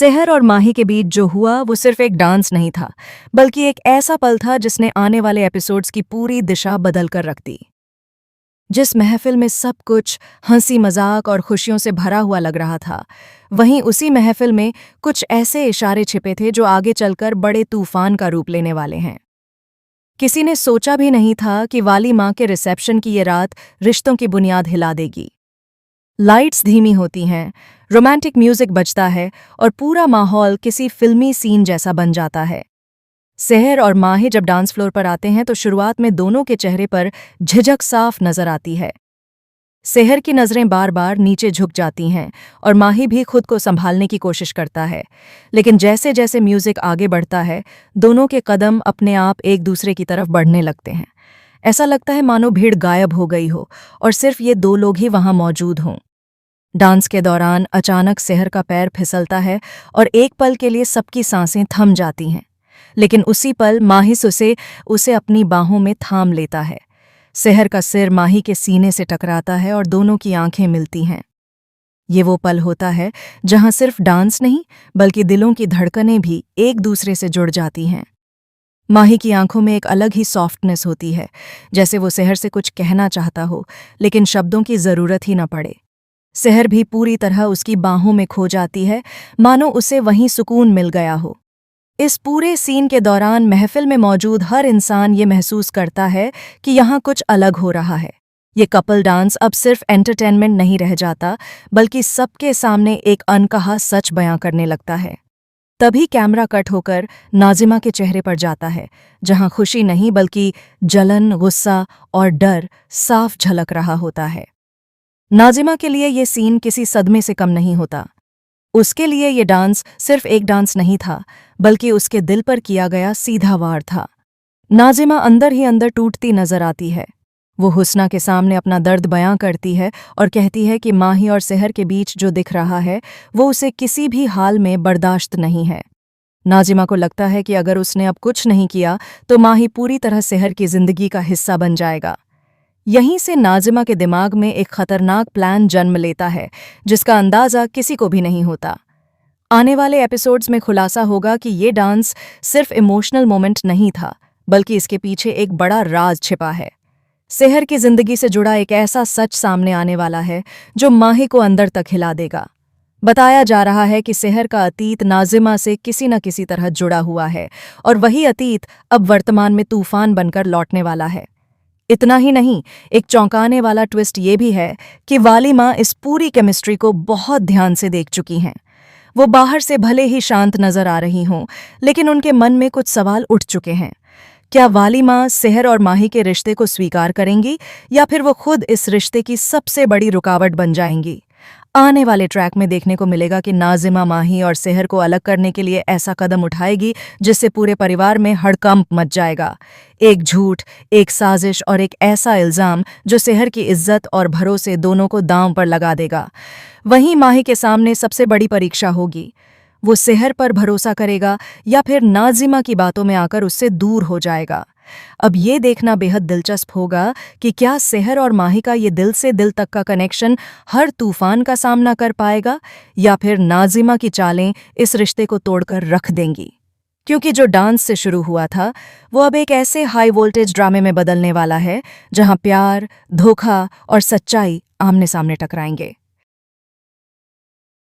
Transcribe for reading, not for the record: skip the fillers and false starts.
सेहर और माही के बीच जो हुआ वो सिर्फ एक डांस नहीं था, बल्कि एक ऐसा पल था जिसने आने वाले एपिसोड्स की पूरी दिशा बदल कर रख दी। जिस महफिल में सब कुछ हंसी मजाक और खुशियों से भरा हुआ लग रहा था, वहीं उसी महफिल में कुछ ऐसे इशारे छिपे थे जो आगे चलकर बड़े तूफान का रूप लेने वाले हैं। किसी ने सोचा भी नहीं था कि वाली माँ के रिसेप्शन की ये रात रिश्तों की बुनियाद हिला देगी। लाइट्स धीमी होती हैं, रोमांटिक म्यूजिक बजता है और पूरा माहौल किसी फिल्मी सीन जैसा बन जाता है। सेहर और माही जब डांस फ्लोर पर आते हैं तो शुरुआत में दोनों के चेहरे पर झिझक साफ नजर आती है। सेहर की नजरें बार बार नीचे झुक जाती हैं और माही भी खुद को संभालने की कोशिश करता है। लेकिन जैसे जैसे म्यूजिक आगे बढ़ता है, दोनों के कदम अपने आप एक दूसरे की तरफ बढ़ने लगते हैं। ऐसा लगता है मानो भीड़ गायब हो गई हो और सिर्फ ये दो लोग ही वहां मौजूद हों। डांस के दौरान अचानक सेहर का पैर फिसलता है और एक पल के लिए सबकी सांसें थम जाती हैं। लेकिन उसी पल माहिस उसे अपनी बाहों में थाम लेता है। सेहर का सिर माही के सीने से टकराता है और दोनों की आंखें मिलती हैं। ये वो पल होता है जहां सिर्फ डांस नहीं, बल्कि दिलों की धड़कनें भी एक दूसरे से जुड़ जाती हैं। माही की आंखों में एक अलग ही सॉफ्टनेस होती है, जैसे वो सेहर से कुछ कहना चाहता हो, लेकिन शब्दों की जरूरत ही न पड़े। सेहर भी पूरी तरह उसकी बाहों में खो जाती है, मानो उसे वहीं सुकून मिल गया हो। इस पूरे सीन के दौरान महफिल में मौजूद हर इंसान ये महसूस करता है कि यहाँ कुछ अलग हो रहा है। ये कपल डांस अब सिर्फ एंटरटेनमेंट नहीं रह जाता, बल्कि सबके सामने एक अनकहा सच बयां करने लगता है। तभी कैमरा कट होकर नाजिमा के चेहरे पर जाता है, जहां खुशी नहीं बल्कि जलन, गुस्सा और डर साफ झलक रहा होता है। नाजिमा के लिए ये सीन किसी सदमे से कम नहीं होता। उसके लिए ये डांस सिर्फ एक डांस नहीं था, बल्कि उसके दिल पर किया गया सीधा वार था। नाजिमा अंदर ही अंदर टूटती नजर आती है। वो हुस्ना के सामने अपना दर्द बयां करती है और कहती है कि माही और सेहर के बीच जो दिख रहा है वो उसे किसी भी हाल में बर्दाश्त नहीं है। नाजिमा को लगता है कि अगर उसने अब कुछ नहीं किया तो माही पूरी तरह सेहर की जिंदगी का हिस्सा बन जाएगा। यहीं से नाजिमा के दिमाग में एक खतरनाक प्लान जन्म लेता है, जिसका अंदाजा किसी को भी नहीं होता। आने वाले एपिसोड्स में खुलासा होगा कि ये डांस सिर्फ इमोशनल मोमेंट नहीं था, बल्कि इसके पीछे एक बड़ा राज छिपा है। सेहर की जिंदगी से जुड़ा एक ऐसा सच सामने आने वाला है जो माही को अंदर तक हिला देगा। बताया जा रहा है कि सेहर का अतीत नाजिमा से किसी न किसी तरह जुड़ा हुआ है और वही अतीत अब वर्तमान में तूफान बनकर लौटने वाला है। इतना ही नहीं, एक चौंकाने वाला ट्विस्ट ये भी है कि वाली माँ इस पूरी केमिस्ट्री को बहुत ध्यान से देख चुकी हैं। वो बाहर से भले ही शांत नजर आ रही हों, लेकिन उनके मन में कुछ सवाल उठ चुके हैं। क्या वाली माँ सेहर और माही के रिश्ते को स्वीकार करेंगी या फिर वो खुद इस रिश्ते की सबसे बड़ी रुकावट बन जाएंगी? आने वाले ट्रैक में देखने को मिलेगा कि नाजिमा माही और सेहर को अलग करने के लिए ऐसा कदम उठाएगी जिससे पूरे परिवार में हड़कंप मच जाएगा। एक झूठ, एक साजिश और एक ऐसा इल्जाम जो सेहर की इज्जत और भरोसे दोनों को दांव पर लगा देगा। वहीं माही के सामने सबसे बड़ी परीक्षा होगी। वो सेहर पर भरोसा करेगा या फिर नाजिमा की बातों में आकर उससे दूर हो जाएगा। अब ये देखना बेहद दिलचस्प होगा कि क्या सेहर और माही का ये दिल से दिल तक का कनेक्शन हर तूफान का सामना कर पाएगा या फिर नाजिमा की चालें इस रिश्ते को तोड़कर रख देंगी। क्योंकि जो डांस से शुरू हुआ था वो अब एक ऐसे हाई वोल्टेज ड्रामे में बदलने वाला है जहां प्यार, धोखा और सच्चाई आमने सामने टकराएंगे।